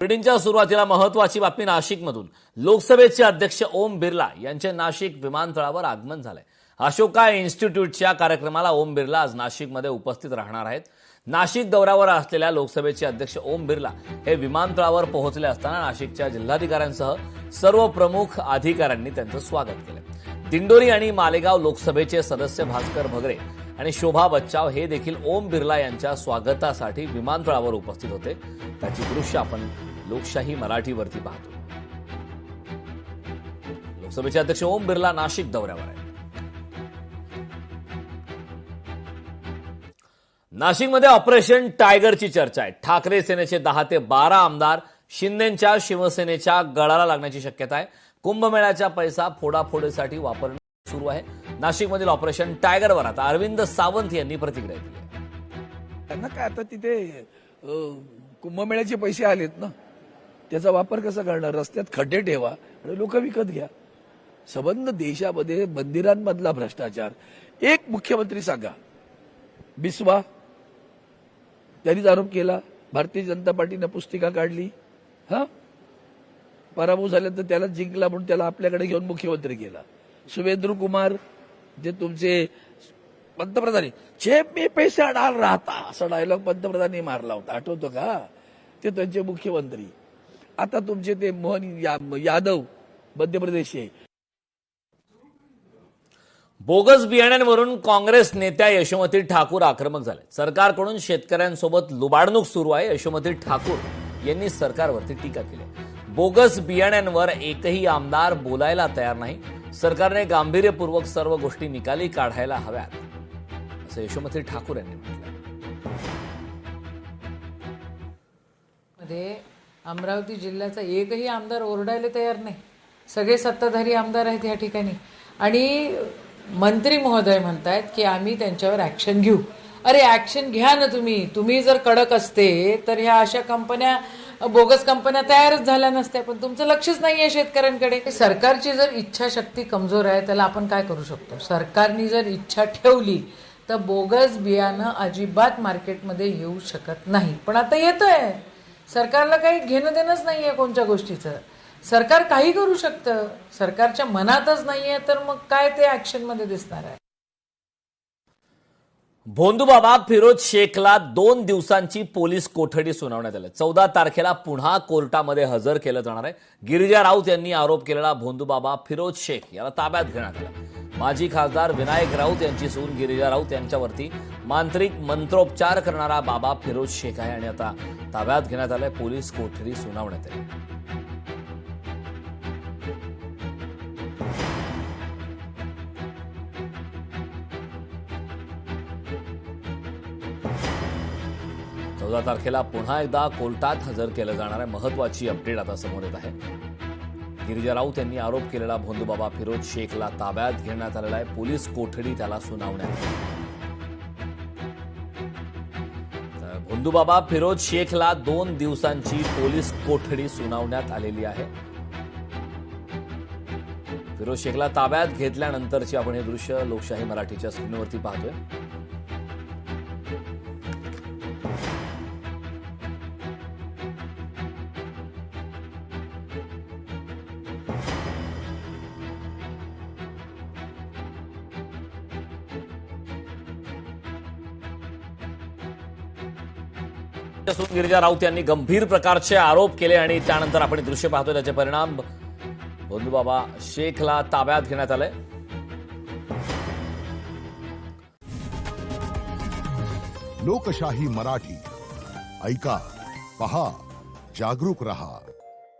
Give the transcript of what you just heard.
बुलेटिनच्या सुरुवातीला महत्त्वाची बातमी नाशिकमधून। लोकसभेचे अध्यक्ष ओम बिर्ला यांचे नाशिक विमानतळावर आगमन झाले। अशोका इन्स्टिट्यूटच्या कार्यक्रमाला ओम बिर्ला आज नाशिकमध्ये उपस्थित राहणार आहेत। नाशिक दौऱ्यावर असलेल्या लोकसभेचे अध्यक्ष ओम बिर्ला हे विमानतळावर पोहोचले असताना नाशिकच्या जिल्हाधिकाऱ्यांसह सर्व प्रमुख अधिकाऱ्यांनी त्यांचं स्वागत केलं। दिंडोरी आणि मालेगाव लोकसभेचे सदस्य भास्कर भगरे आणि शोभा बच्चाव हे देखील ओम बिर्ला यांच्या स्वागतासाठी विमानतळावर उपस्थित होते। त्याची दृश्य आपण लोकशाही मराठीवरती पाहतो। लोकसभेचे अध्यक्ष ओम बिर्ला नाशिक दौऱ्यावर आहेत। नाशिकमध्ये ऑपरेशन टायगरची चर्चा आहे। ठाकरे सेनेचे 10 ते 12 आमदार शिंदेच्या शिवसेनेच्या गळाला लागण्याची शक्यता आहे। कुंभमेळ्याचा पैसा फोडाफोडीसाठी वापरणं सुरू आहे। नाशिकमधील ऑपरेशन टायगरवर आता अरविंद सावंत यांनी प्रतिक्रिया दिली। त्यांना काय आता तिथे कुंभमेळ्याचे पैसे आलेत ना, त्याचा वापर कसा करणार? रस्त्यात खड्डे ठेवा आणि लोक विकत घ्या। संबंध देशामध्ये मंदिरांमधला भ्रष्टाचार, एक मुख्यमंत्री सांगा, बिस्वा त्यांनीच आरोप केला, भारतीय जनता पार्टीने पुस्तिका काढली, पराभव झाल्यानंतर त्याला जिंकला म्हणून त्याला आपल्याकडे घेऊन मुख्यमंत्री केला। सुवेंद्र कुमार जे तुमचे पंतप्रधान, जेब में पैसा डाल रहा था असा डायलॉग पंतप्रधानांनी मारला होता, आठवतो का? ते त्यांचे मुख्यमंत्री। आता तुमचे ते मोहन यादव मध्य प्रदेशचे। बोगस बियाण्यांवरून काँग्रेस नेत्या यशोमती ठाकूर आक्रमक झाले। सरकारकडून शेतकऱ्यांसोबत लुबाडणूक सुरू आहे, यशोमती ठाकूर यांनी सरकारवरती टीका केली। बोगस बियाण्यांवर एकही आमदार बोलायला तयार नाही। सरकारने गांभीर्यपूर्वक सर्व गोष्टी निकाली काढायला हव्यात, असं यशोमती ठाकूर यांनी म्हटलं। अमरावती जिल्ह्याचा एकही आमदार ओरडायला तयार नाही। सगळे सत्ताधारी आमदार आहेत या ठिकाणी आणि मंत्री महोदय म्हणतायत की आम्ही त्यांच्यावर ऍक्शन घेऊ। अरे ऍक्शन घ्या ना तुम्ही जर कडक असते तर ह्या अशा कंपन्या, बोगस कंपन्या तयारच झाल्या नसत्या, पण तुमचं लक्षच नाहीये शेतकऱ्यांकडे। सरकारची जर इच्छाशक्ती कमजोर आहे त्याला आपण काय करू शकतो? सरकारने जर इच्छा ठेवली तर बोगस बियाणं अजिबात मार्केटमध्ये येऊ शकत नाही। पण आता येतंय, सरकारला काही घेणं देणंच नाहीये कोणत्या गोष्टीचं। सरकार काही करू शकतं, सरकारच्या मनातच नाहीये तर मग काय ते ऍक्शन मध्ये दिसणार आहे? भोंदूबाबा फिरोज शेखला 2 दिवसांची पोलीस कोठडी सुनावण्यात आली। 14 तारखेला पुन्हा कोर्टामध्ये हजर केलं जाणार आहे। गिरिजा राऊत यांनी आरोप केलेला भोंदूबाबा फिरोज शेख याला ताब्यात घेण्यात आलं। माजी खासदार विनायक राऊत यांची सून गिरिजा राऊत यांच्यावरती मांत्रिक मंत्रोपचार करणारा बाबा फिरोज शेख आहे आणि आता ताब्यात घेण्यात आलंय। पोलीस कोठडी सुनावण्यात आली। चौदा तारखेला पुन्हा एकदा कोर्टात हजर केलं जाणार आहे। महत्वाची अपडेट आता समोर येत आहे। गिरिजा राऊत यांनी आरोप केलेला भोंदूबाबा फिरोज शेखला ताब्यात घेण्यात आलेला आहे। पोलीस कोठडी त्याला सुनावण्यात आली। भोंदूबाबा फिरोज शेखला 2 दिवसांची पोलीस कोठडी सुनावण्यात आलेली आहे। फिरोज शेखला ताब्यात घेतल्यानंतरची आपण हे दृश्य लोकशाही मराठीच्या स्क्रीनवरती पाहतोय। गिरिजा राऊत यांनी गंभीर प्रकारचे आरोप केले आणि त्यानंतर आपण दृश्य पाहतोय त्याचे परिणाम भोंदूबाबा शेखला ताब्यात घेण्यात आले। लोकशाही मराठी ऐका, पहा, जागरूक रहा।